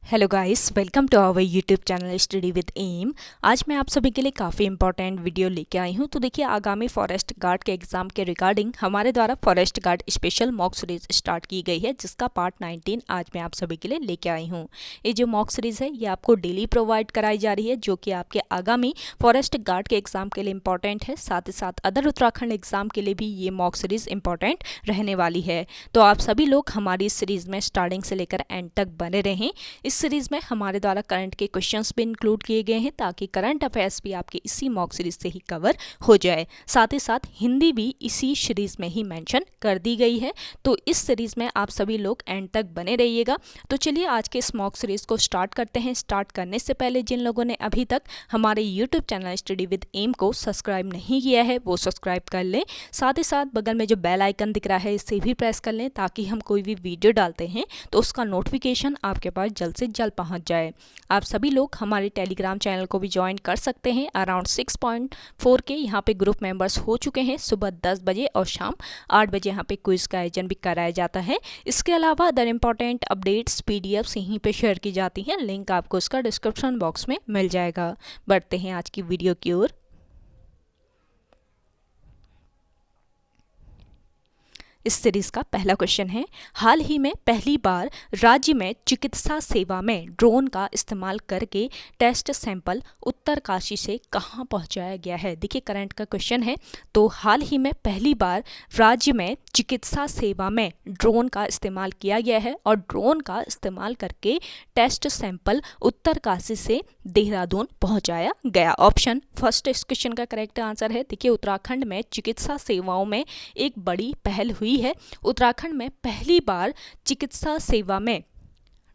Hello guys, welcome to our YouTube channel study with M. आज मैं आप सभी के लिए काफ़ी इंपॉर्टेंट वीडियो लेके आई हूँ। तो देखिए, आगामी फॉरेस्ट गार्ड के एग्जाम के रिगार्डिंग हमारे द्वारा forest guard special mock series start की गई है, जिसका पार्ट 19 आज मैं आप सभी के लिए लेके आई हूँ। ये जो मॉक सीरीज है ये आपको डेली प्रोवाइड कराई जा रही है, जो कि आपके आगामी फॉरेस्ट गार्ड के एग्जाम के लिए इंपॉर्टेंट है। साथ ही साथ अदर उत्तराखंड एग्जाम के लिए भी ये मॉक सीरीज इंपॉर्टेंट रहने वाली है। तो आप सभी लोग हमारी इस सीरीज में स्टार्टिंग से लेकर एंड तक बने रहें। इस सीरीज में हमारे द्वारा करंट के क्वेश्चंस भी इंक्लूड किए गए हैं, ताकि करंट अफेयर्स भी आपके इसी मॉक सीरीज से ही कवर हो जाए। साथ ही साथ हिंदी भी इसी सीरीज में ही मेंशन कर दी गई है। तो इस सीरीज में आप सभी लोग एंड तक बने रहिएगा। तो चलिए आज के इस मॉक सीरीज को स्टार्ट करते हैं। स्टार्ट करने से पहले जिन लोगों ने अभी तक हमारे YouTube channel study with M को सब्सक्राइब नहीं किया है वो सब्सक्राइब कर लें। साथ ही साथ बगल में जो बेल आइकन दिख रहा है इसे भी प्रेस कर लें, ताकि हम कोई भी वीडियो डालते हैं तो उसका नोटिफिकेशन आपके पास जल्द से जल्द पहुंच जाए। आप सभी लोग हमारे टेलीग्राम चैनल को भी ज्वाइन कर सकते हैं। अराउंड 6.4 के यहाँ पे ग्रुप मेंबर्स हो चुके हैं। सुबह 10 बजे और शाम 8 बजे यहाँ पे क्विज का आयोजन भी कराया जाता है। इसके अलावा अदर इंपॉर्टेंट अपडेट्स पीडीएफ्स यहीं पे शेयर की जाती हैं। लिंक आपको इसका डिस्क्रिप्शन बॉक्स में मिल जाएगा। बढ़ते हैं आज की वीडियो की ओर। इस सीरीज का पहला क्वेश्चन है, हाल ही में पहली बार राज्य में चिकित्सा सेवा में ड्रोन का इस्तेमाल करके टेस्ट सैंपल उत्तरकाशी से कहां पहुंचाया गया है। देखिए, करंट का क्वेश्चन है। तो हाल ही में पहली बार राज्य में चिकित्सा सेवा में ड्रोन का इस्तेमाल किया गया है और ड्रोन का इस्तेमाल करके टेस्ट सैंपल उत्तरकाशी से देहरादून पहुंचाया गया। ऑप्शन फर्स्ट इस क्वेश्चन का करेक्ट आंसर है। देखिए, उत्तराखंड में चिकित्सा सेवाओं में एक बड़ी पहल हुई है। उत्तराखंड में पहली बार चिकित्सा सेवा में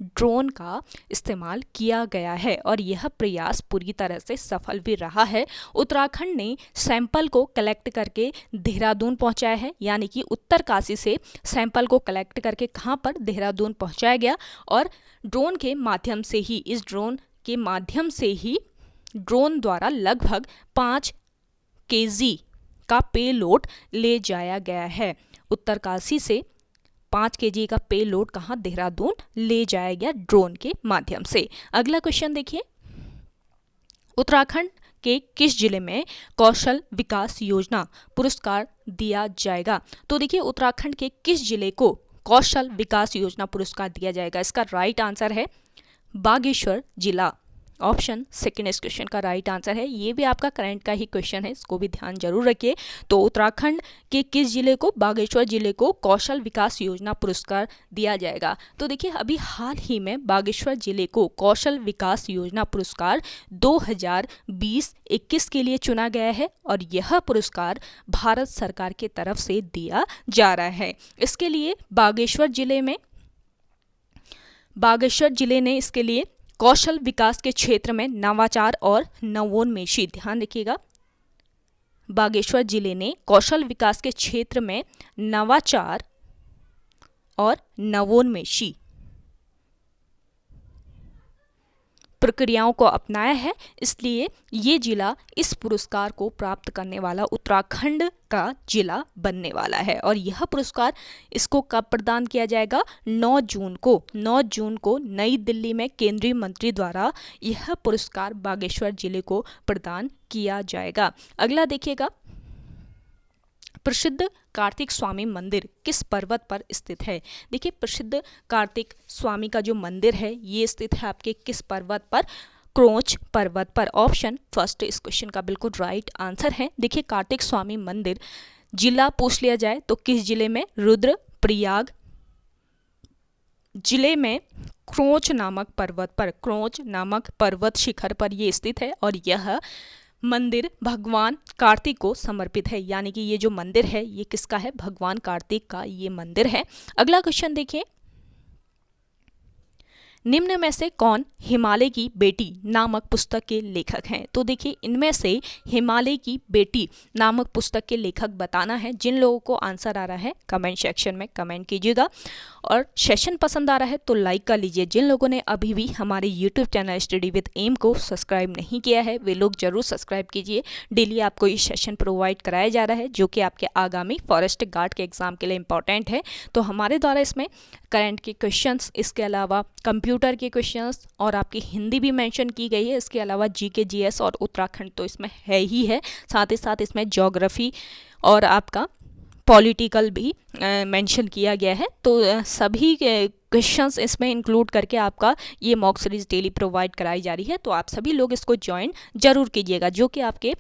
ड्रोन का इस्तेमाल किया गया है और यह प्रयास पूरी तरह से सफल भी रहा है। उत्तराखंड ने सैंपल को कलेक्ट करके देहरादून पहुंचाया है, यानी कि उत्तरकाशी से सैंपल को कलेक्ट करके कहां पर देहरादून पहुंचाया गया और ड्रोन के माध्यम से ही ड्रोन द्वारा लगभग 5 kg का पेलोड ले जाया गया है। उत्तरकाशी से 5 kg का पेलोड कहाँ देहरादून ले जाया गया ड्रोन के माध्यम से। अगला क्वेश्चन देखिए, उत्तराखंड के किस जिले में कौशल विकास योजना पुरस्कार दिया जाएगा। तो देखिए, उत्तराखंड के किस जिले को कौशल विकास योजना पुरस्कार दिया जाएगा। इसका राइट आंसर है बागेश्वर जिला। ऑप्शन सेकेंड इस क्वेश्चन का राइट आंसर है। ये भी आपका करंट का ही क्वेश्चन है, इसको भी ध्यान जरूर रखिए। तो उत्तराखंड के किस जिले को, बागेश्वर जिले को कौशल विकास योजना पुरस्कार दिया जाएगा। तो देखिए, अभी हाल ही में बागेश्वर जिले को कौशल विकास योजना पुरस्कार 2020-21 के लिए चुना गया है और यह पुरस्कार भारत सरकार की तरफ से दिया जा रहा है। इसके लिए बागेश्वर जिले ने इसके लिए कौशल विकास के क्षेत्र में नवाचार और नवोन्मेषी, ध्यान रखिएगा, बागेश्वर जिले ने कौशल विकास के क्षेत्र में नवाचार और नवोन्मेषी प्रक्रियाओं को अपनाया है, इसलिए ये जिला इस पुरस्कार को प्राप्त करने वाला उत्तराखंड का जिला बनने वाला है। और यह पुरस्कार इसको कब प्रदान किया जाएगा, 9 जून को नई दिल्ली में केंद्रीय मंत्री द्वारा यह पुरस्कार बागेश्वर जिले को प्रदान किया जाएगा। अगला देखिएगा, प्रसिद्ध कार्तिक स्वामी मंदिर किस पर्वत पर स्थित है। देखिए, प्रसिद्ध कार्तिक स्वामी का जो मंदिर है ये स्थित है आपके किस पर्वत पर, क्रोच पर्वत पर। ऑप्शन फर्स्ट इस क्वेश्चन का बिल्कुल राइट आंसर है। देखिए, कार्तिक स्वामी मंदिर जिला पूछ लिया जाए तो किस जिले में, रुद्रप्रयाग जिले में क्रोच नामक पर्वत शिखर पर ये स्थित है और यह मंदिर भगवान कार्तिक को समर्पित है। यानी कि ये जो मंदिर है ये किसका है, भगवान कार्तिक का ये मंदिर है। अगला क्वेश्चन देखिए, निम्न में से कौन हिमालय की बेटी नामक पुस्तक के लेखक हैं। तो देखिए, इनमें से हिमालय की बेटी नामक पुस्तक के लेखक बताना है। जिन लोगों को आंसर आ रहा है कमेंट सेक्शन में कमेंट कीजिएगा और सेशन पसंद आ रहा है तो लाइक कर लीजिए। जिन लोगों ने अभी भी हमारे YouTube channel study with M को सब्सक्राइब नहीं किया है वे लोग जरूर सब्सक्राइब कीजिए। डेली आपको ये सेशन प्रोवाइड कराया जा रहा है, जो कि आपके आगामी फॉरेस्ट गार्ड के एग्जाम के लिए इंपॉर्टेंट है। तो हमारे द्वारा इसमें करंट के क्वेश्चंस, इसके अलावा कंप्यूटर कंप्यूटर के क्वेश्चंस और आपकी हिंदी भी मेंशन की गई है। इसके अलावा जीके, जीएस और उत्तराखंड तो इसमें है ही है, साथ ही साथ इसमें ज्योग्राफी और आपका पॉलिटिकल भी मेंशन किया गया है। तो सभी क्वेश्चंस इसमें इंक्लूड करके आपका ये मॉक सीरीज डेली प्रोवाइड कराई जा रही है। तो आप सभी लोग इसको ज्वाइन जरूर कीजिएगा, जो कि आपके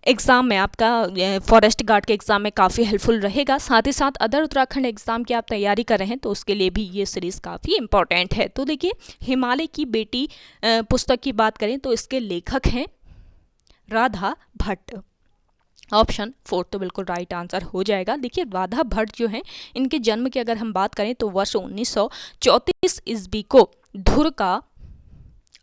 एग्ज़ाम में, आपका फॉरेस्ट गार्ड के एग्ज़ाम में काफ़ी हेल्पफुल रहेगा। साथ ही साथ अदर उत्तराखंड एग्ज़ाम की आप तैयारी कर रहे हैं तो उसके लिए भी ये सीरीज़ काफ़ी इंपॉर्टेंट है। तो देखिए, हिमालय की बेटी पुस्तक की बात करें तो इसके लेखक हैं राधा भट्ट। ऑप्शन 4 तो बिल्कुल राइट आंसर हो जाएगा। देखिए, राधा भट्ट जो हैं, इनके जन्म की अगर हम बात करें तो वर्ष 1934 ईस्वी को धुरका,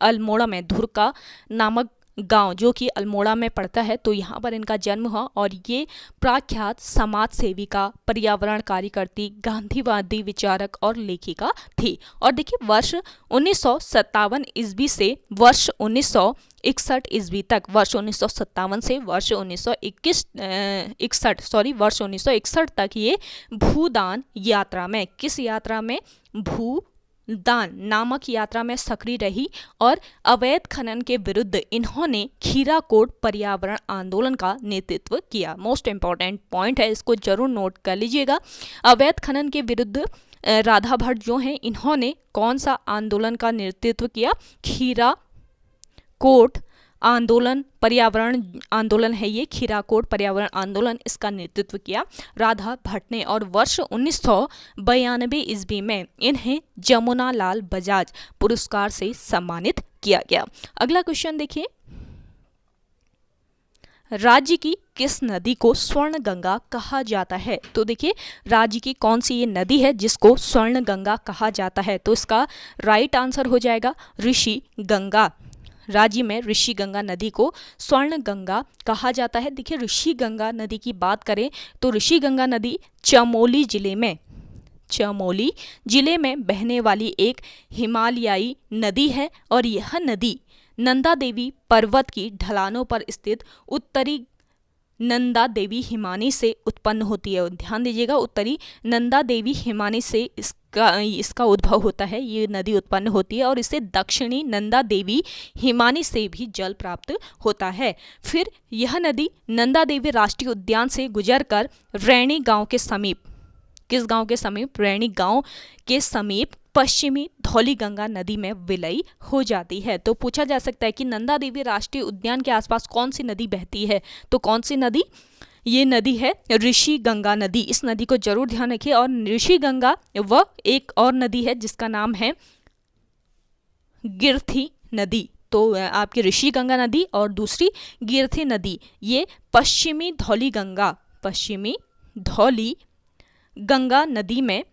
अल्मोड़ा में, धुरका नामक गांव जो कि अल्मोड़ा में पड़ता है, तो यहाँ पर इनका जन्म हुआ। और ये प्रख्यात समाज सेविका, पर्यावरण कार्यकर्ती, गांधीवादी विचारक और लेखिका थी। और देखिए, वर्ष 1957 ईस्वी से वर्ष 1961 ईस्वी तक, वर्ष 1957 से वर्ष 1961 तक ये भूदान यात्रा में, किस यात्रा में, भूदान नामक यात्रा में सक्रिय रही। और अवैध खनन के विरुद्ध इन्होंने खीराकोट पर्यावरण आंदोलन का नेतृत्व किया। मोस्ट इंपॉर्टेंट पॉइंट है, इसको जरूर नोट कर लीजिएगा। अवैध खनन के विरुद्ध राधा भट्ट जो हैं, इन्होंने कौन सा आंदोलन का नेतृत्व किया? खीराकोट आंदोलन, पर्यावरण आंदोलन है ये, खीराकोट पर्यावरण आंदोलन, इसका नेतृत्व किया राधा भट्ट ने। और वर्ष 1992 ईस्वी में इन्हें जमुना लाल बजाज पुरस्कार से सम्मानित किया गया। अगला क्वेश्चन देखिए, राज्य की किस नदी को स्वर्ण गंगा कहा जाता है? तो देखिए, राज्य की कौन सी ये नदी है जिसको स्वर्ण गंगा कहा जाता है? तो इसका राइट आंसर हो जाएगा ऋषि गंगा। राज्य में ऋषि गंगा नदी को स्वर्ण गंगा कहा जाता है। देखिए, ऋषि गंगा नदी की बात करें तो ऋषि गंगा नदी चमोली जिले में बहने वाली एक हिमालयाई नदी है। और यह नदी नंदा देवी पर्वत की ढलानों पर स्थित उत्तरी नंदा देवी हिमानी से उत्पन्न होती है। ध्यान दीजिएगा, उत्तरी नंदा देवी हिमानी से इसका उद्भव होता है, ये नदी उत्पन्न होती है। और इसे दक्षिणी नंदा देवी हिमानी से भी जल प्राप्त होता है। फिर यह नदी नंदा देवी राष्ट्रीय उद्यान से गुजरकर रैणी गांव के समीप, किस गांव के समीप? रैणी गांव के समीप पश्चिमी धौलीगंगा नदी में विलय हो जाती है। तो पूछा जा सकता है कि नंदा देवी राष्ट्रीय उद्यान के आसपास कौन सी नदी बहती है? तो कौन सी नदी? ये नदी है ऋषि गंगा नदी। इस नदी को जरूर ध्यान रखिए। और ऋषि गंगा व एक और नदी है जिसका नाम है गिरथी नदी। तो आपकी ऋषि गंगा नदी और दूसरी गिरथी नदी, ये पश्चिमी धौली गंगा नदी में,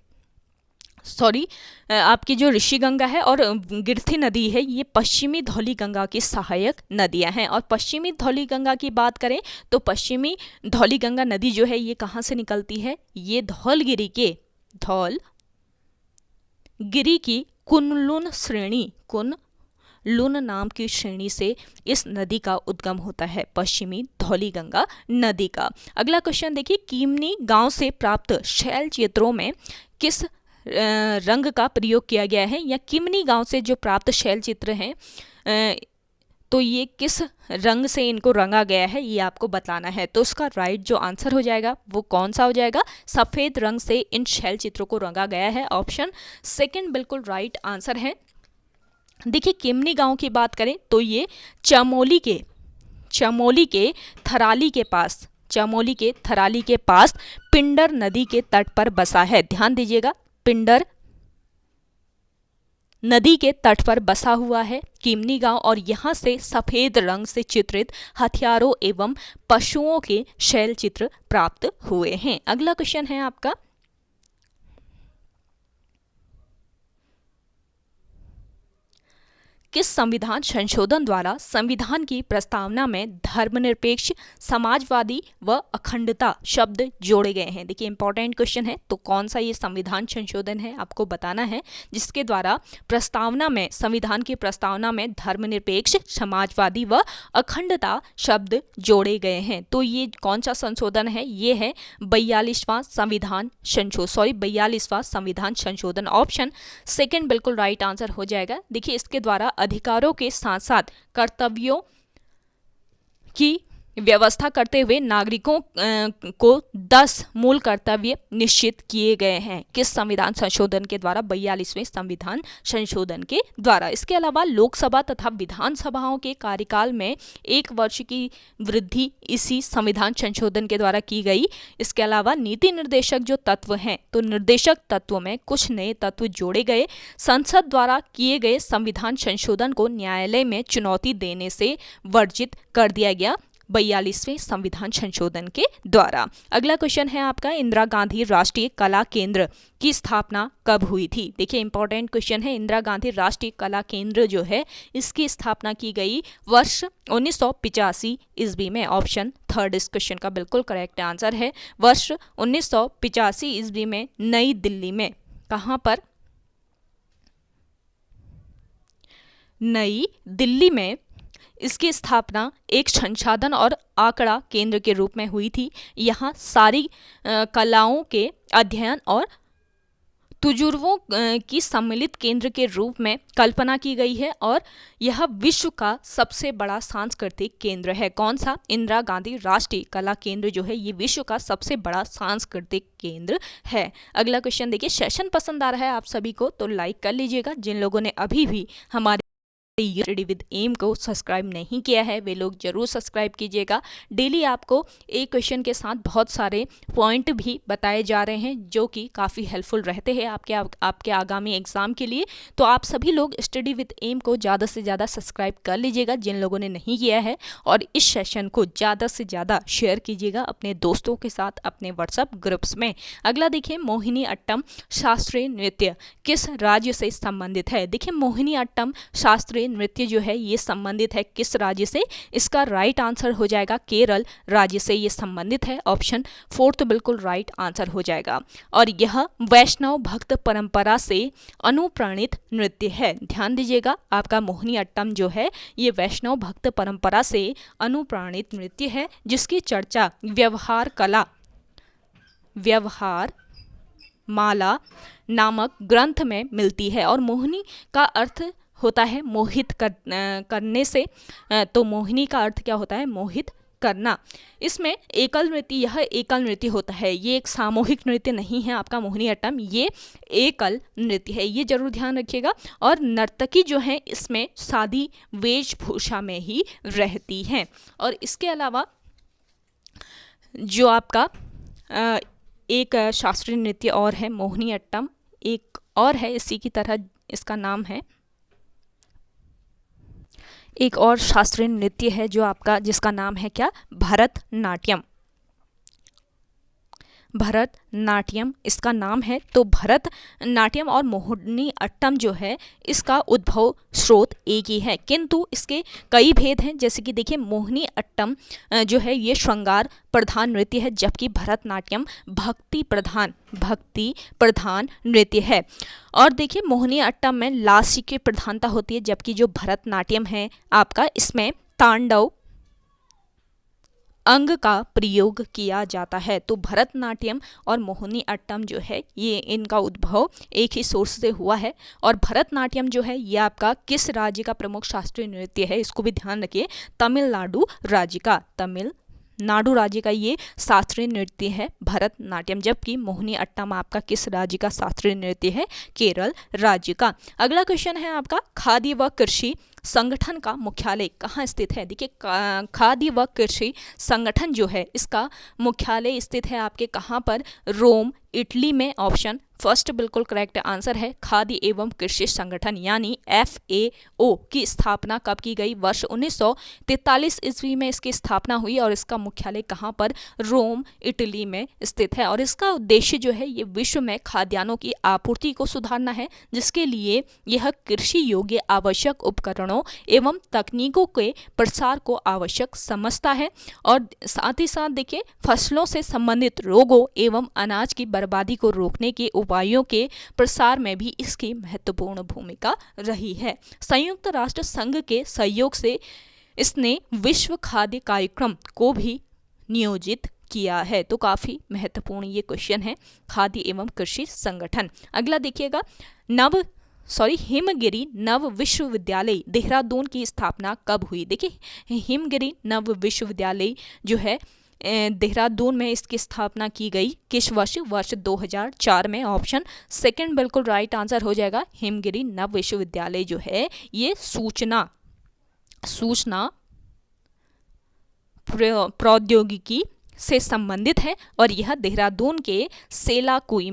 आपकी जो ऋषि गंगा है और गिरथी नदी है, ये पश्चिमी धौली गंगा की सहायक नदियां हैं। और पश्चिमी धौली गंगा की बात करें तो पश्चिमी धौली गंगा नदी जो है, ये कहाँ से निकलती है? ये धौलगिरी की कुनलुन नाम की श्रेणी से इस नदी का उद्गम होता है, पश्चिमी धौली गंगा नदी का। अगला क्वेश्चन देखिए, कीमनी गांव से प्राप्त शैल चित्रों में किस रंग का प्रयोग किया गया है? या किमनी गांव से जो प्राप्त शैल चित्र हैं, तो ये किस रंग से इनको रंगा गया है, ये आपको बताना है। तो उसका राइट जो आंसर हो जाएगा वो कौन सा हो जाएगा? सफ़ेद रंग से इन शैल चित्रों को रंगा गया है। ऑप्शन 2 बिल्कुल राइट आंसर है। देखिए, किमनी गांव की बात करें तो ये चमोली के थराली के पास पिंडर नदी के तट पर बसा है। ध्यान दीजिएगा, पिंडर नदी के तट पर बसा हुआ है किमनी गांव। और यहाँ से सफेद रंग से चित्रित हथियारों एवं पशुओं के शैल चित्र प्राप्त हुए हैं। अगला क्वेश्चन है आपका, किस संविधान संशोधन द्वारा संविधान की प्रस्तावना में धर्मनिरपेक्ष, समाजवादी व अखंडता शब्द जोड़े गए हैं? देखिए इंपॉर्टेंट क्वेश्चन है, तो कौन सा ये संविधान संशोधन है आपको बताना है जिसके द्वारा प्रस्तावना में, संविधान की प्रस्तावना में धर्मनिरपेक्ष, समाजवादी व अखंडता शब्द जोड़े गए हैं। तो ये कौन सा संशोधन है? ये है 42वां संविधान संशोधन। ऑप्शन सेकंड बिल्कुल राइट आंसर हो जाएगा। देखिए इसके द्वारा अधिकारों के साथ साथ कर्तव्यों की व्यवस्था करते हुए नागरिकों को 10 मूल कर्तव्य निश्चित किए गए हैं। किस संविधान संशोधन के द्वारा? 42वें संविधान संशोधन के द्वारा। इसके अलावा लोकसभा तथा विधानसभाओं के कार्यकाल में 1 वर्ष की वृद्धि इसी संविधान संशोधन के द्वारा की गई। इसके अलावा नीति निर्देशक जो तत्व हैं, तो निर्देशक तत्व में कुछ नए तत्व जोड़े गए। संसद द्वारा किए गए संविधान संशोधन को न्यायालय में चुनौती देने से वर्जित कर दिया गया 42वें संविधान संशोधन के द्वारा। अगला क्वेश्चन है आपका, इंदिरा गांधी राष्ट्रीय कला केंद्र की स्थापना कब हुई थी? देखिए इंपॉर्टेंट क्वेश्चन है। इंदिरा गांधी राष्ट्रीय कला केंद्र जो है इसकी स्थापना की गई वर्ष 1985 ईस्वी में। ऑप्शन थर्ड इस क्वेश्चन का बिल्कुल करेक्ट आंसर है। वर्ष 1985 ईस्वी में नई दिल्ली में। कहाँ पर? नई दिल्ली में इसकी स्थापना एक संसाधन और आंकड़ा केंद्र के रूप में हुई थी। यहाँ सारी कलाओं के अध्ययन और तजुर्बों की सम्मिलित केंद्र के रूप में कल्पना की गई है और यह विश्व का सबसे बड़ा सांस्कृतिक केंद्र है। कौन सा? इंदिरा गांधी राष्ट्रीय कला केंद्र जो है ये विश्व का सबसे बड़ा सांस्कृतिक केंद्र है। अगला क्वेश्चन देखिए, सेशन पसंद आ रहा है आप सभी को तो लाइक कर लीजिएगा। जिन लोगों ने अभी भी हमारे स्टडी विद एम को सब्सक्राइब नहीं किया है वे लोग जरूर सब्सक्राइब कीजिएगा। डेली आपको एक क्वेश्चन के साथ बहुत सारे पॉइंट भी बताए जा रहे हैं जो कि काफ़ी हेल्पफुल रहते हैं आपके आगामी एग्जाम के लिए। तो आप सभी लोग स्टडी विद एम को ज़्यादा से ज़्यादा सब्सक्राइब कर लीजिएगा जिन लोगों ने नहीं किया है, और इस सेशन को ज़्यादा से ज़्यादा शेयर कीजिएगा अपने दोस्तों के साथ अपने व्हाट्सएप ग्रुप्स में। अगला देखिए, मोहिनी अट्टम शास्त्रीय नृत्य किस राज्य से संबंधित है? देखिए मोहिनी अट्टम शास्त्रीय नृत्य जो है ये संबंधित है किस राज्य से? इसका राइट आंसर हो जाएगा केरल राज्य से ये संबंधित है। ऑप्शन फोर्थ बिल्कुल राइट आंसर हो जाएगा। और यह वैष्णव भक्त परंपरा से अनुप्राणित नृत्य है। ध्यान दीजिएगा, आपका मोहिनी अट्टम जो है ये वैष्णव भक्त परंपरा से अनुप्राणित नृत्य है जिसकी चर्चा व्यवहार माला नामक ग्रंथ में मिलती है। और मोहिनी का अर्थ होता है मोहित करने से, तो मोहिनी का अर्थ क्या होता है? मोहित करना। इसमें यह एकल नृत्य होता है, ये एक सामूहिक नृत्य नहीं है आपका मोहिनी अट्टम, ये एकल नृत्य है, ये जरूर ध्यान रखिएगा। और नर्तकी जो है इसमें सादी वेशभूषा में ही रहती हैं। और इसके अलावा जो आपका एक शास्त्रीय नृत्य और है मोहिनी अट्टम, एक और है इसी की तरह, इसका नाम है, एक और शास्त्रीय नृत्य है जो आपका, जिसका नाम है क्या? भरतनाट्यम। भरतनाट्यम इसका नाम है। तो भरतनाट्यम और मोहिनी अट्टम जो है इसका उद्भव स्रोत एक ही है, किंतु इसके कई भेद हैं। जैसे कि देखिए मोहिनी अट्टम जो है ये श्रृंगार प्रधान नृत्य है, जबकि भरतनाट्यम भक्ति प्रधान नृत्य है। और देखिए मोहिनी अट्टम में लास्य की प्रधानता होती है, जबकि जो भरतनाट्यम है आपका इसमें तांडव अंग का प्रयोग किया जाता है। तो भरतनाट्यम और मोहिनी अट्टम जो है ये इनका उद्भव एक ही सोर्स से हुआ है। और भरतनाट्यम जो है ये आपका किस राज्य का प्रमुख शास्त्रीय नृत्य है? इसको भी ध्यान रखिए, तमिलनाडु राज्य का ये शास्त्रीय नृत्य है भरतनाट्यम, जबकि मोहिनी अट्टम आपका किस राज्य का शास्त्रीय नृत्य है? केरल राज्य का। अगला क्वेश्चन है आपका, खादी व कृषि संगठन का मुख्यालय कहाँ स्थित है? देखिए खाद्य व कृषि संगठन जो है इसका मुख्यालय स्थित है आपके कहाँ पर? रोम, इटली में। ऑप्शन फर्स्ट बिल्कुल करेक्ट आंसर है। खाद्य एवं कृषि संगठन यानी FAO की स्थापना कब की गई? वर्ष 1943 ईस्वी में इसकी स्थापना हुई और इसका मुख्यालय कहाँ पर? रोम, इटली में स्थित है। और इसका उद्देश्य जो है ये विश्व में खाद्यान्नों की आपूर्ति को सुधारना है, जिसके लिए यह कृषि योग्य आवश्यक उपकरणों एवं तकनीकों के प्रसार को आवश्यक समझता है। और साथ ही साथ देखिए फसलों से संबंधित रोगों एवं अनाज की बर्बादी को रोकने के उपायों के प्रसार में भी इसकी महत्वपूर्ण भूमिका रही है। संयुक्त राष्ट्र संघ के सहयोग से इसने विश्व खाद्य कार्यक्रम को भी नियोजित किया है। तो काफी महत्वपूर्ण ये क्वेश्चन है, खाद्य एवं कृषि संगठन। अगला देखिएगा, हिमगिरी नव विश्वविद्यालय देहरादून की स्थापना कब हुई? देखिए हिमगिरी नव विश्वविद्यालय जो है देहरादून में इसकी स्थापना की गई किस वर्ष? वर्ष 2004 में। ऑप्शन सेकंड बिल्कुल राइट आंसर हो जाएगा। हिमगिरी नव विश्वविद्यालय जो है ये सूचना प्रौद्योगिकी से संबंधित है और यह देहरादून के सेलाकुई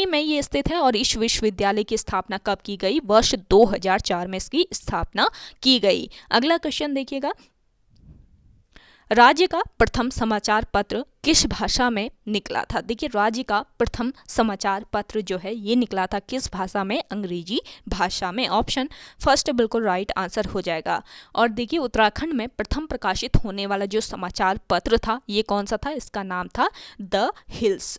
में ये स्थित है। और इस विश्वविद्यालय की स्थापना कब की गई? वर्ष 2004 में इसकी स्थापना की गई। अगला क्वेश्चन देखिएगा, राज्य का प्रथम समाचार पत्र किस भाषा में निकला था? देखिए राज्य का प्रथम समाचार पत्र जो है ये निकला था किस भाषा में? अंग्रेजी भाषा में। ऑप्शन फर्स्ट बिल्कुल राइट आंसर हो जाएगा। और देखिए उत्तराखंड में प्रथम प्रकाशित होने वाला जो समाचार पत्र था ये कौन सा था? इसका नाम था द हिल्स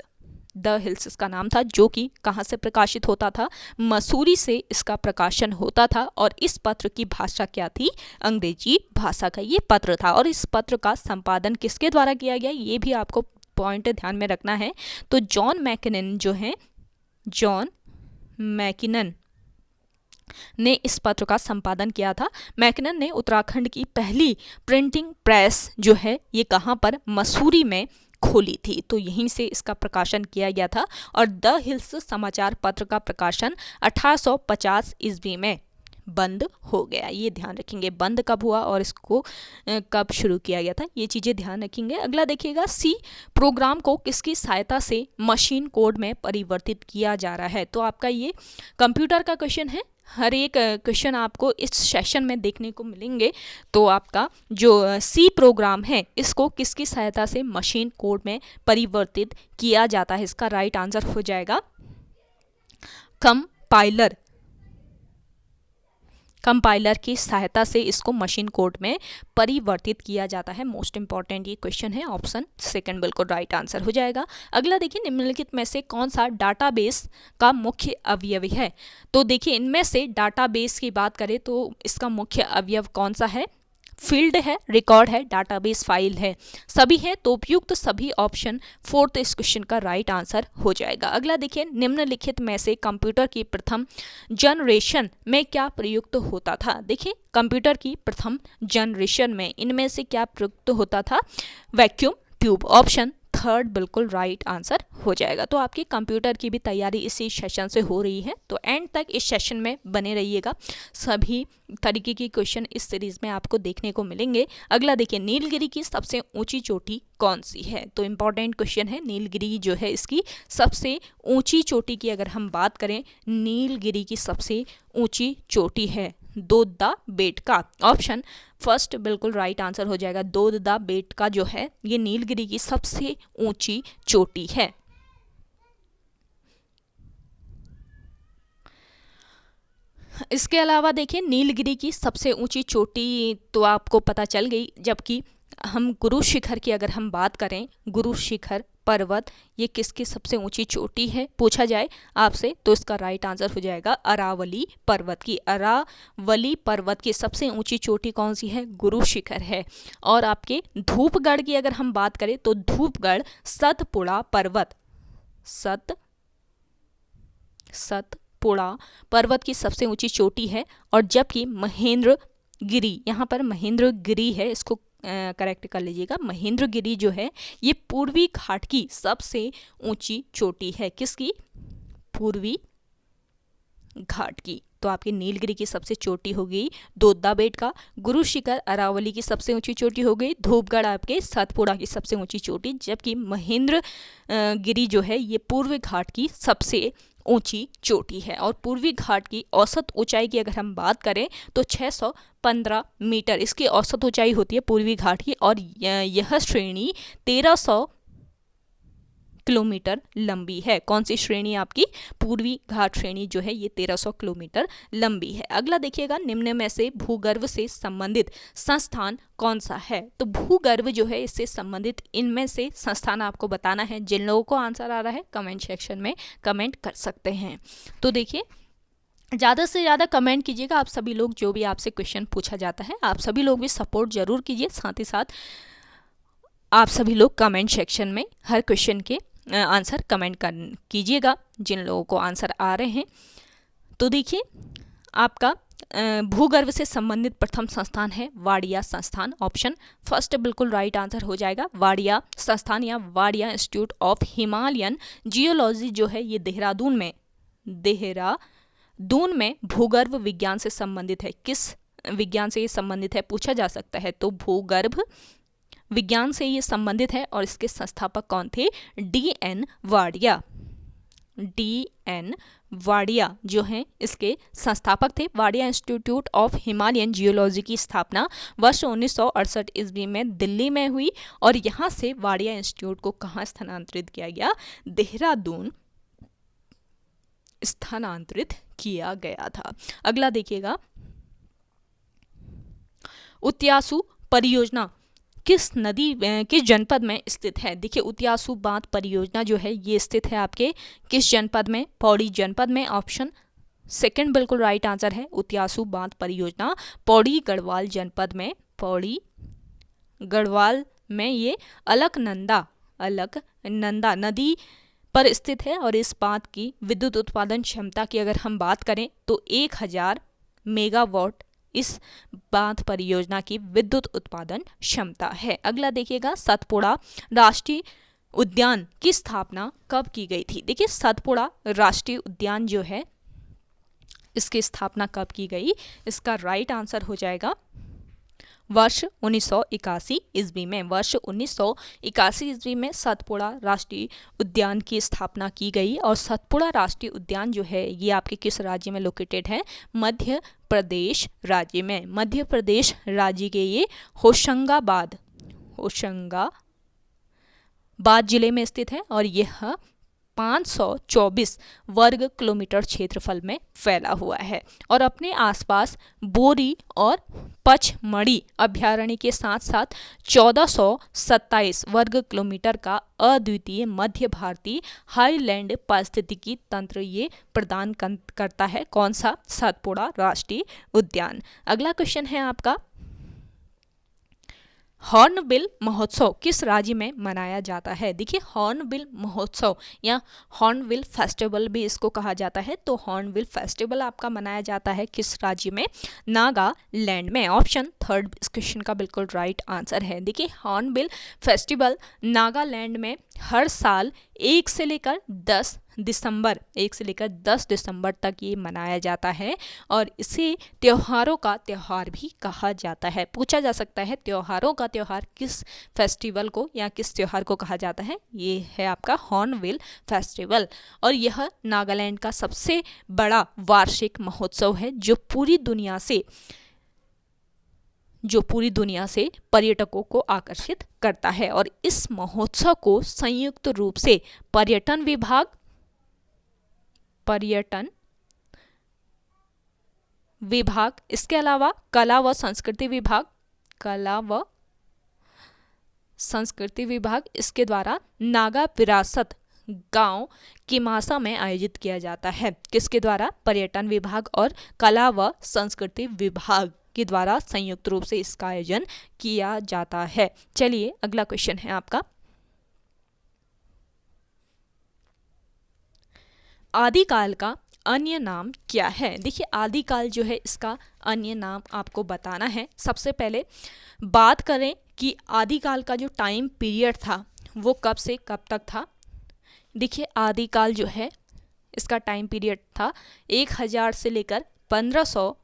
इसका नाम था, जो कि कहाँ से प्रकाशित होता था? मसूरी से इसका प्रकाशन होता था। और इस पत्र की भाषा क्या थी? अंग्रेजी भाषा का ये पत्र था। और इस पत्र का संपादन किसके द्वारा किया गया ये भी आपको पॉइंट ध्यान में रखना है। तो जॉन मैकिनन ने इस पत्र का संपादन किया था। मैकिनन ने उत्तराखंड की पहली प्रिंटिंग प्रेस जो है ये कहाँ पर? मसूरी में खोली थी। तो यहीं से इसका प्रकाशन किया गया था। और द हिल्स समाचार पत्र का प्रकाशन 1850 ईस्वी में बंद हो गया। ये ध्यान रखेंगे बंद कब हुआ और इसको कब शुरू किया गया था, ये चीज़ें ध्यान रखेंगे। अगला देखिएगा, सी प्रोग्राम को किसकी सहायता से मशीन कोड में परिवर्तित किया जा रहा है? तो आपका ये कंप्यूटर का क्वेश्चन है। हर एक क्वेश्चन आपको इस सेशन में देखने को मिलेंगे। तो आपका जो सी प्रोग्राम है इसको किसकी सहायता से मशीन कोड में परिवर्तित किया जाता है? इसका राइट आंसर हो जाएगा कंपाइलर की सहायता से इसको मशीन कोड में परिवर्तित किया जाता है। मोस्ट इंपॉर्टेंट ये क्वेश्चन है। ऑप्शन सेकंड बिल्कुल राइट आंसर हो जाएगा। अगला देखिए, निम्नलिखित में से कौन सा डाटाबेस का मुख्य अवयव है? तो देखिए इनमें से डाटाबेस की बात करें तो इसका मुख्य अवयव कौन सा है? फील्ड है, रिकॉर्ड है, डाटाबेस फाइल है, सभी है। तो उपयुक्त सभी ऑप्शन फोर्थ इस क्वेश्चन का राइट आंसर हो जाएगा। अगला देखिए, निम्नलिखित में से कंप्यूटर की प्रथम जनरेशन में क्या प्रयुक्त होता था? देखिए कंप्यूटर की प्रथम जनरेशन में इनमें से क्या प्रयुक्त होता था? Vacuum tube. ऑप्शन थर्ड बिल्कुल राइट आंसर हो जाएगा। तो आपकी कंप्यूटर की भी तैयारी इसी सेशन से हो रही है, तो एंड तक इस सेशन में बने रहिएगा। सभी तरीके की क्वेश्चन इस सीरीज में आपको देखने को मिलेंगे। अगला देखिए, नीलगिरी की सबसे ऊंची चोटी कौन सी है? तो इंपॉर्टेंट क्वेश्चन है। नीलगिरी जो है इसकी सबसे ऊंची चोटी की अगर हम बात करें, नीलगिरी की सबसे ऊंची चोटी है दोददा बेटका। ऑप्शन फर्स्ट बिल्कुल राइट आंसर हो जाएगा। दोददा बेटका जो है ये नीलगिरी की सबसे ऊंची चोटी है। इसके अलावा देखिए, नीलगिरी की सबसे ऊंची चोटी तो आपको पता चल गई, जबकि हम गुरु शिखर की अगर हम बात करें, गुरु शिखर पर्वत ये किसकी सबसे ऊंची चोटी है पूछा जाए आपसे, तो इसका राइट आंसर हो जाएगा अरावली पर्वत की। अरावली पर्वत की सबसे ऊंची चोटी कौन सी है? गुरु शिखर है। और आपके धूपगढ़ की अगर हम बात करें तो धूपगढ़ सतपुड़ा पर्वत की सबसे ऊंची चोटी है। और जबकि महेंद्रगिरी, यहाँ पर महेंद्रगिरी है, इसको करेक्ट कर लीजिएगा। महेंद्रगिरी जो है ये पूर्वी घाट की सबसे ऊंची चोटी है। किसकी? पूर्वी घाट की। तो आपकी नीलगिरी की सबसे चोटी हो गई दोद्दा बेट का, गुरु शिखर अरावली की सबसे ऊंची चोटी हो गई धूपगढ़ आपके सतपुड़ा की सबसे ऊंची चोटी, जबकि महेंद्र गिरी जो है ये पूर्वी घाट की सबसे ऊंची चोटी है। और पूर्वी घाट की औसत ऊंचाई की अगर हम बात करें तो 615 मीटर इसकी औसत ऊंचाई होती है पूर्वी घाट की, और यह श्रेणी 1300 किलोमीटर लंबी है। कौन सी श्रेणी आपकी? पूर्वी घाट श्रेणी जो है ये 1300 किलोमीटर लंबी है। अगला देखिएगा, निम्न में से भूगर्भ से संबंधित संस्थान कौन सा है? तो भूगर्भ जो है इससे संबंधित इनमें से संस्थान आपको बताना है। जिन लोगों को आंसर आ रहा है कमेंट सेक्शन में कमेंट कर सकते हैं। तो देखिए, ज़्यादा से ज़्यादा कमेंट कीजिएगा आप सभी लोग, जो भी आपसे क्वेश्चन पूछा जाता है आप सभी लोग भी सपोर्ट जरूर कीजिए। साथ ही साथ आप सभी लोग कमेंट सेक्शन में हर क्वेश्चन के आंसर कमेंट कीजिएगा जिन लोगों को आंसर आ रहे हैं। तो देखिए, आपका भूगर्भ से संबंधित प्रथम संस्थान है वाडिया संस्थान। ऑप्शन फर्स्ट बिल्कुल राइट आंसर हो जाएगा। वाडिया संस्थान या Wadia institute of Himalayan geology जो है ये देहरादून में भूगर्भ विज्ञान से संबंधित है। किस विज्ञान से ये संबंधित है पूछा जा सकता है, तो भूगर्भ विज्ञान से ये संबंधित है। और इसके संस्थापक कौन थे? D.N. वाडिया। D.N. वाडिया जो हैं इसके संस्थापक थे। Wadia institute of Himalayan geology की स्थापना वर्ष 1968 ईस्वी में दिल्ली में हुई, और यहाँ से वाडिया इंस्टीट्यूट को कहाँ स्थानांतरित किया गया? देहरादून स्थानांतरित किया गया था। अगला देखिएगा, उत्यासु परियोजना किस जनपद में स्थित है? देखिए, उत्यासु बांध परियोजना जो है ये स्थित है आपके किस जनपद में? पौड़ी जनपद में। ऑप्शन सेकंड बिल्कुल राइट आंसर है। उत्यासु बांध परियोजना पौड़ी गढ़वाल जनपद में, पौड़ी गढ़वाल में ये अलकनंदा नदी पर स्थित है। और इस बांध की विद्युत उत्पादन क्षमता की अगर हम बात करें तो 1000 मेगावाट इस बांध परियोजना की विद्युत उत्पादन क्षमता है। अगला देखिएगा, सतपुड़ा राष्ट्रीय उद्यान की स्थापना कब की गई थी? देखिए, सतपुड़ा राष्ट्रीय उद्यान जो है इसकी स्थापना कब की गई? इसका राइट आंसर हो जाएगा वर्ष 1981 ईस्वी में। वर्ष 1981 ईस्वी में सतपुड़ा राष्ट्रीय उद्यान की स्थापना की गई। और सतपुड़ा राष्ट्रीय उद्यान जो है ये आपके किस राज्य में लोकेटेड है? मध्य प्रदेश राज्य में। मध्य प्रदेश राज्य के ये होशंगाबाद जिले में स्थित है, और यह 524 वर्ग किलोमीटर क्षेत्रफल में फैला हुआ है। और अपने आसपास बोरी और पचमढ़ी अभ्यारण्य के साथ साथ 1427 वर्ग किलोमीटर का अद्वितीय मध्य भारतीय हाईलैंड पारिस्थितिकी तंत्र ये प्रदान करता है। कौन सा? सतपुड़ा राष्ट्रीय उद्यान। अगला क्वेश्चन है आपका, हॉर्नबिल महोत्सव किस राज्य में मनाया जाता है? देखिए, हॉर्नबिल महोत्सव या हॉर्नबिल फेस्टिवल भी इसको कहा जाता है। तो हॉर्नबिल फेस्टिवल आपका मनाया जाता है किस राज्य में? नागालैंड में। ऑप्शन थर्ड इस क्वेश्चन का बिल्कुल राइट आंसर है। देखिए, हॉर्नबिल फेस्टिवल नागालैंड में हर साल 1 से लेकर 10 दिसंबर तक ये मनाया जाता है। और इसे त्योहारों का त्योहार भी कहा जाता है। पूछा जा सकता है त्योहारों का त्योहार किस फेस्टिवल को या किस त्योहार को कहा जाता है? ये है आपका हॉर्नबिल फेस्टिवल। और यह नागालैंड का सबसे बड़ा वार्षिक महोत्सव है जो पूरी दुनिया से पर्यटकों को आकर्षित करता है। और इस महोत्सव को संयुक्त रूप से पर्यटन विभाग, इसके अलावा कला व संस्कृति विभाग इसके द्वारा नागा विरासत गांव किमासा में आयोजित किया जाता है। किसके द्वारा? पर्यटन विभाग और कला व संस्कृति विभाग के द्वारा संयुक्त रूप से इसका आयोजन किया जाता है। चलिए, अगला क्वेश्चन है आपका, आदिकाल का अन्य नाम क्या है? देखिए, आदिकाल जो है इसका अन्य नाम आपको बताना है। सबसे पहले बात करें कि आदिकाल का जो टाइम पीरियड था वो कब से कब तक था। देखिए, आदिकाल जो है इसका टाइम पीरियड था 1000 से लेकर 1500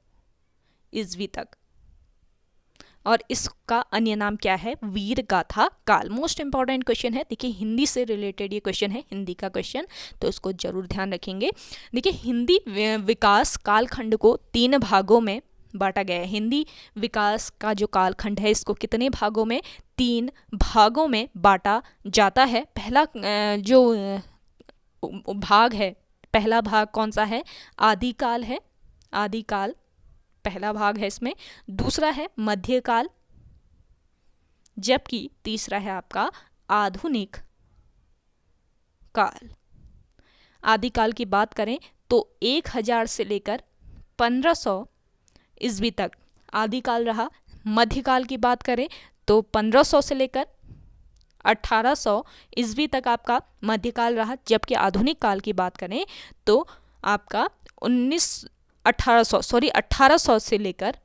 ईस्वी तक, और इसका अन्य नाम क्या है? वीर गाथा काल। मोस्ट इंपॉर्टेंट क्वेश्चन है। देखिए हिंदी से रिलेटेड ये क्वेश्चन है, हिंदी का क्वेश्चन, तो इसको जरूर ध्यान रखेंगे। देखिए हिंदी विकास कालखंड को 3 भागों में बांटा गया है। हिंदी विकास का जो कालखंड है इसको कितने भागों में? 3 भागों में बांटा जाता है। पहला जो भाग है, पहला भाग कौन सा है? आदिकाल है, आदिकाल पहला भाग है इसमें। दूसरा है मध्यकाल, जबकि तीसरा है आपका आधुनिक काल। आदिकाल की बात करें तो 1000 से लेकर 1500 ईस्वी तक आदिकाल रहा। मध्यकाल की बात करें तो 1500 से लेकर 1800 ईस्वी तक आपका मध्यकाल रहा, जबकि आधुनिक काल की बात करें तो आपका 1800 से लेकर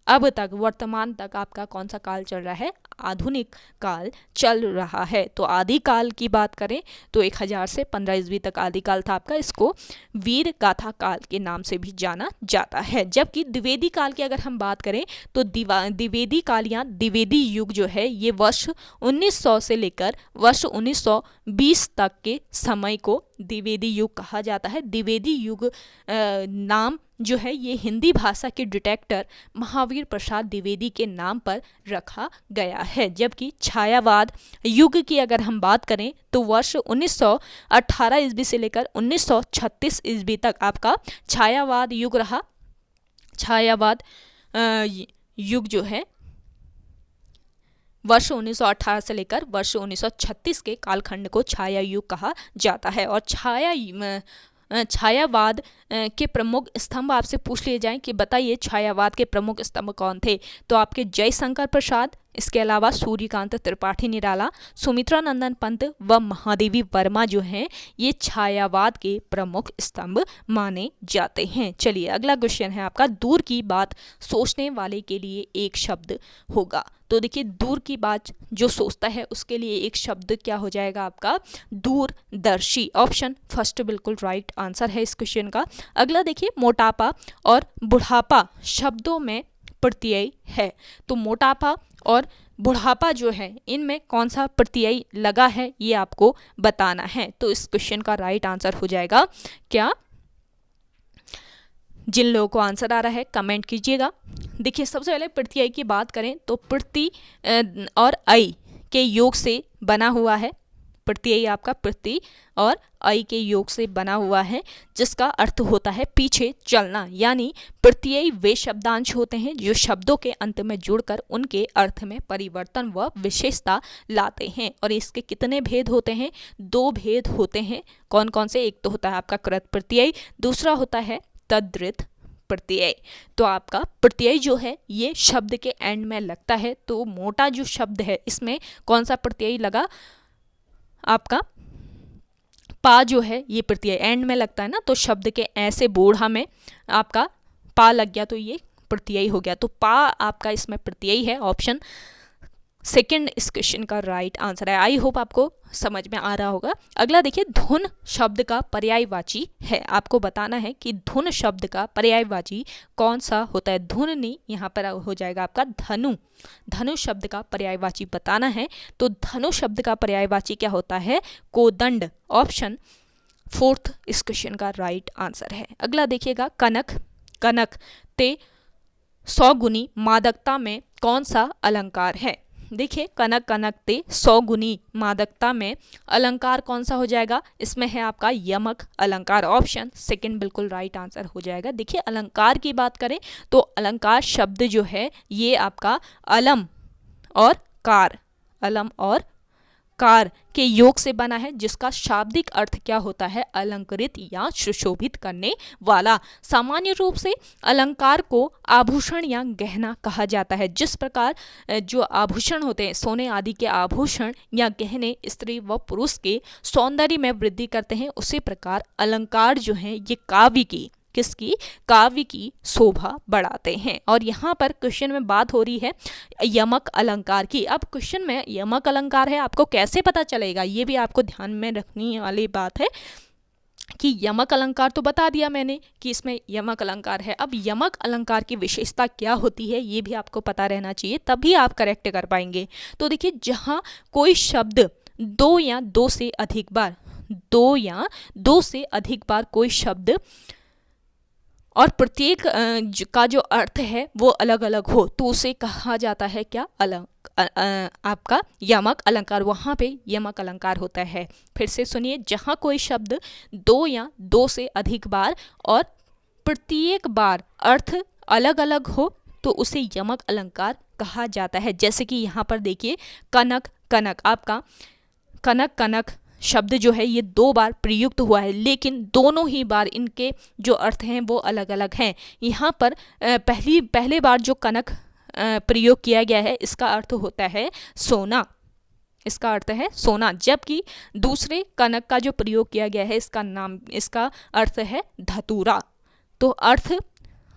अब तक वर्तमान तक आपका कौन सा काल चल रहा है? आधुनिक काल चल रहा है। तो आदिकाल की बात करें तो 1000 से 15 ईस्वी तक आदिकाल था आपका, इसको वीर गाथा काल के नाम से भी जाना जाता है। जबकि द्विवेदी काल की अगर हम बात करें तो द्विवेदी काल या द्विवेदी युग जो है ये वर्ष 1900 से लेकर वर्ष 1920 तक के समय को द्विवेदी युग कहा जाता है। द्विवेदी युग नाम जो है ये हिंदी भाषा के डिटेक्टर महावीर प्रसाद द्विवेदी के नाम पर रखा गया है। जबकि छायावाद युग की अगर हम बात करें तो वर्ष 1918 ईस्वी से लेकर 1936 ईस्वी तक आपका छायावाद युग रहा। छायावाद युग जो है वर्ष 1918 से लेकर वर्ष 1936 के कालखंड को छाया युग कहा जाता है। और छायावाद के प्रमुख स्तंभ आपसे पूछ लिए जाएं कि बताइए छायावाद के प्रमुख स्तंभ कौन थे, तो आपके जयशंकर प्रसाद, इसके अलावा सूर्यकांत त्रिपाठी निराला, सुमित्रा नंदन पंत व महादेवी वर्मा जो हैं ये छायावाद के प्रमुख स्तंभ माने जाते हैं। चलिए अगला क्वेश्चन है आपका, दूर की बात सोचने वाले के लिए एक शब्द होगा। तो देखिए दूर की बात जो सोचता है उसके लिए एक शब्द क्या हो जाएगा आपका? दूरदर्शी। ऑप्शन फर्स्ट बिल्कुल राइट आंसर है इस क्वेश्चन का। अगला देखिए मोटापा और बुढ़ापा शब्दों में प्रत्यय है, तो मोटापा और बुढ़ापा जो है इनमें कौन सा प्रत्यय लगा है ये आपको बताना है। तो इस क्वेश्चन का राइट आंसर हो जाएगा क्या? जिन लोगों को आंसर आ रहा है कमेंट कीजिएगा। देखिए सबसे पहले प्रत्यय की बात करें तो प्रति और ऐ के योग से बना हुआ है। प्रत्यय आपका प्रति और ऐ के योग से बना हुआ है, जिसका अर्थ होता है पीछे चलना। यानी प्रत्यय वे शब्दांश होते हैं जो शब्दों के अंत में जुड़कर उनके अर्थ में परिवर्तन व विशेषता लाते हैं। और इसके कितने भेद होते हैं? 2 भेद होते हैं। कौन कौन से? एक तो होता है आपका कृत प्रत्यय, दूसरा होता है तद्धित प्रत्यय। तो आपका प्रत्यय जो है ये शब्द के एंड में लगता है। तो मोटा जो शब्द है इसमें कौन सा प्रत्यय लगा? आपका पा जो है ये प्रत्यय एंड में लगता है ना, तो शब्द के ऐसे बूढ़ा में आपका पा लग गया तो ये प्रत्यय हो गया। तो पा आपका इसमें प्रत्यय है। ऑप्शन सेकंड इस क्वेश्चन का राइट आंसर है। आई होप आपको समझ में आ रहा होगा। अगला देखिए धुन शब्द का पर्यायवाची है। आपको बताना है कि धुन शब्द का पर्यायवाची कौन सा होता है। धुन नहीं, यहाँ पर हो जाएगा आपका धनु। धनु शब्द का पर्यायवाची बताना है। तो धनु शब्द का पर्यायवाची क्या होता है? कोदंड। ऑप्शन फोर्थ इस क्वेश्चन का राइट आंसर है। अगला देखिएगा कनक। कनक ते 100 गुनी मादकता में कौन सा अलंकार है? देखिए कनक कनक ते 100 गुनी मादकता में अलंकार कौन सा हो जाएगा? इसमें है आपका यमक अलंकार। ऑप्शन सेकंड बिल्कुल राइट आंसर हो जाएगा। देखिए अलंकार की बात करें तो अलंकार शब्द जो है ये आपका अलम और कार, अलम और कार के योग से बना है, जिसका शाब्दिक अर्थ क्या होता है? अलंकृत या सुशोभित करने वाला। सामान्य रूप से अलंकार को आभूषण या गहना कहा जाता है। जिस प्रकार जो आभूषण होते हैं, सोने आदि के आभूषण या गहने स्त्री व पुरुष के सौंदर्य में वृद्धि करते हैं, उसी प्रकार अलंकार जो है ये काव्य की, किसकी? काव्य की शोभा बढ़ाते हैं। और यहाँ पर क्वेश्चन में बात हो रही है यमक अलंकार की। अब क्वेश्चन में यमक अलंकार है, आपको कैसे पता चलेगा? ये भी आपको ध्यान में रखने वाली बात है। कि यमक अलंकार तो बता दिया मैंने कि इसमें यमक अलंकार है। अब यमक अलंकार की विशेषता क्या होती है ये भी आपको पता रहना चाहिए, तभी आप करेक्ट कर पाएंगे। तो देखिए, जहाँ कोई शब्द दो या दो से अधिक बार कोई शब्द और प्रत्येक का जो अर्थ है वो अलग अलग हो, तो उसे कहा जाता है क्या, आपका यमक अलंकार। वहाँ पे यमक अलंकार होता है। फिर से सुनिए, जहाँ कोई शब्द दो या दो से अधिक बार और प्रत्येक बार अर्थ अलग अलग हो तो उसे यमक अलंकार कहा जाता है। जैसे कि यहाँ पर देखिए, कनक कनक, आपका कनक कनक शब्द जो है ये दो बार प्रयुक्त हुआ है, लेकिन दोनों ही बार इनके जो अर्थ हैं वो अलग अलग हैं। यहाँ पर पहले बार जो कनक प्रयोग किया गया है इसका अर्थ होता है सोना, इसका अर्थ है सोना, जबकि दूसरे कनक का जो प्रयोग किया गया है इसका अर्थ है धतूरा। तो अर्थ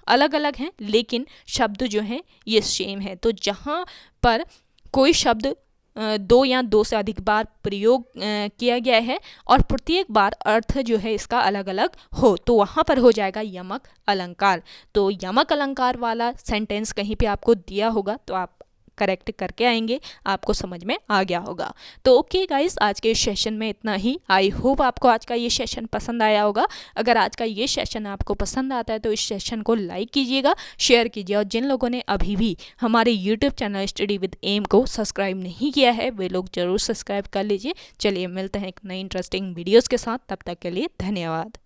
अलग अलग हैं लेकिन शब्द जो हैं ये सेम है। तो जहाँ पर कोई शब्द दो या दो से अधिक बार प्रयोग किया गया है और प्रत्येक बार अर्थ जो है इसका अलग अलग हो, तो वहाँ पर हो जाएगा यमक अलंकार। तो यमक अलंकार वाला सेंटेंस कहीं पे आपको दिया होगा तो आप करेक्ट करके आएंगे, आपको समझ में आ गया होगा। तो ओके गाइस, आज के इस सेशन में इतना ही। आई होप आपको आज का ये सेशन पसंद आया होगा। अगर आज का ये सेशन आपको पसंद आता है तो इस सेशन को लाइक कीजिएगा, शेयर कीजिए, और जिन लोगों ने अभी भी हमारे YouTube channel study with M को सब्सक्राइब नहीं किया है वे लोग जरूर सब्सक्राइब कर लीजिए। चलिए मिलते हैं एक नई इंटरेस्टिंग वीडियोज़ के साथ, तब तक के लिए धन्यवाद।